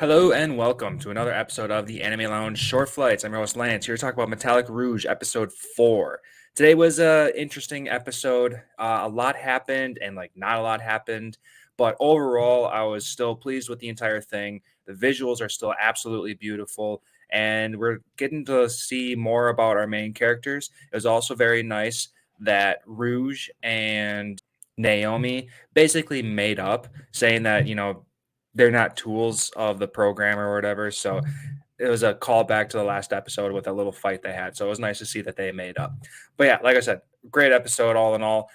Hello and welcome to another episode of the Anime Lounge Short Flights. I'm your host Lance here to talk about Metallic Rouge episode 4. Today was a interesting episode. A lot happened and not a lot happened, but overall I was still pleased with the entire thing. The visuals are still absolutely beautiful and we're getting to see more about our main characters. It was also very nice that Rouge and Naomi basically made up saying that, they're not tools of the program or whatever. So it was a callback to the last episode with a little fight they had. So it was nice to see that they made up. But yeah, like I said, great episode all in all.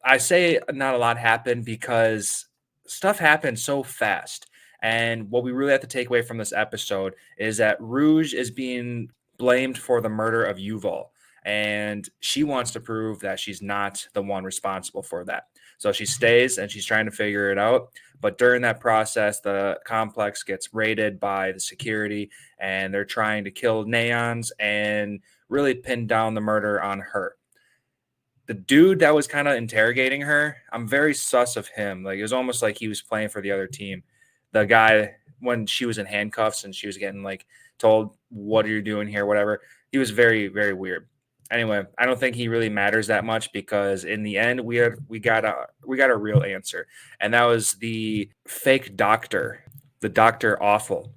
I say not a lot happened because stuff happened so fast. And what we really have to take away from this episode is that Rouge is being blamed for the murder of Yuval. And she wants to prove that she's not the one responsible for that. So she stays and she's trying to figure it out. But during that process, the complex gets raided by the security and they're trying to kill Neons and really pin down the murder on her. The dude that was kind of interrogating her, I'm very sus of him. Like it was almost like he was playing for the other team. The guy when she was in handcuffs and she was getting told, "What are you doing here?" Whatever. He was very, very weird. Anyway, I don't think he really matters that much because in the end we got a real answer, and that was the fake doctor, the Doctor Awful.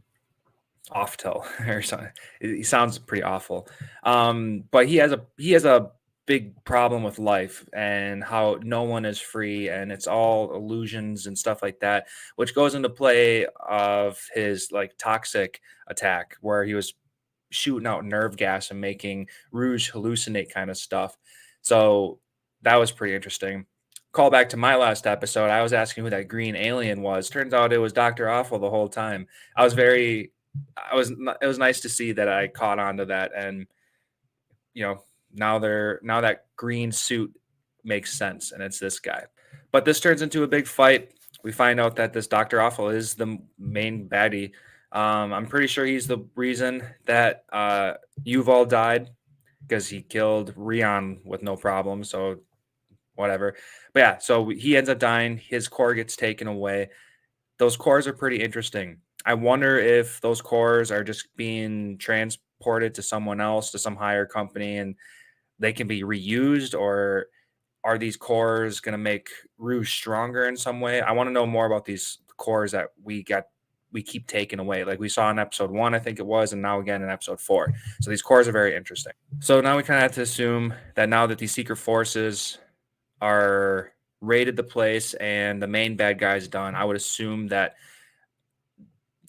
Oftel or something. He sounds pretty awful. But he has a big problem with life and how no one is free and it's all illusions and stuff like that, which goes into play of his toxic attack where he was shooting out nerve gas and making Rouge hallucinate kind of stuff. So that was pretty interesting. Call back to my last episode. I was asking who that green alien was. Turns out it was Dr. Awful the whole time. I was very it was nice to see that I caught on to that and now that green suit makes sense and it's this guy. But this turns into a big fight. We find out that this Dr. Awful is the main baddie. I'm pretty sure he's the reason that Yuval died because he killed Rion with no problem. So whatever. But yeah, so he ends up dying. His core gets taken away. Those cores are pretty interesting. I wonder if those cores are just being transported to someone else, to some higher company, and they can be reused, or are these cores going to make Rouge stronger in some way? I want to know more about these cores that we keep taking away. Like we saw in episode 1, I think it was, and now again in episode 4. So these cores are very interesting. So now we kind of have to assume that now that these secret forces are raided the place and the main bad guy's done, I would assume that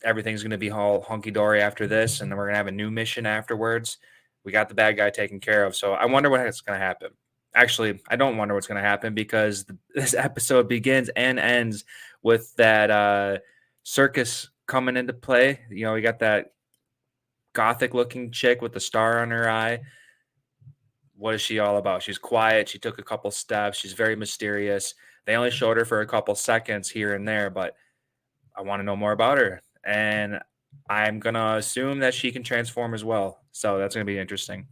everything's going to be all hunky dory after this, and then we're going to have a new mission afterwards. We got the bad guy taken care of. So I wonder what's going to happen. Actually, I don't wonder what's going to happen because this episode begins and ends with that circus coming into play. We got that gothic looking chick with the star on her eye. What is she all about? She's quiet. She took a couple steps. She's very mysterious. They only showed her for a couple seconds here and there, but I want to know more about her. And I'm going to assume that she can transform as well. So that's going to be interesting.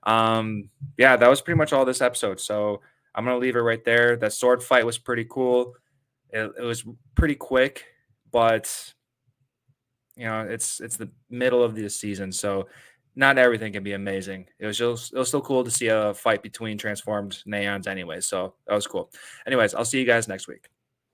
Yeah, that was pretty much all this episode. So I'm going to leave it right there. That sword fight was pretty cool. It was pretty quick, but it's the middle of the season. So not everything can be amazing. It was still cool to see a fight between transformed Neons anyway. So that was cool. Anyways, I'll see you guys next week.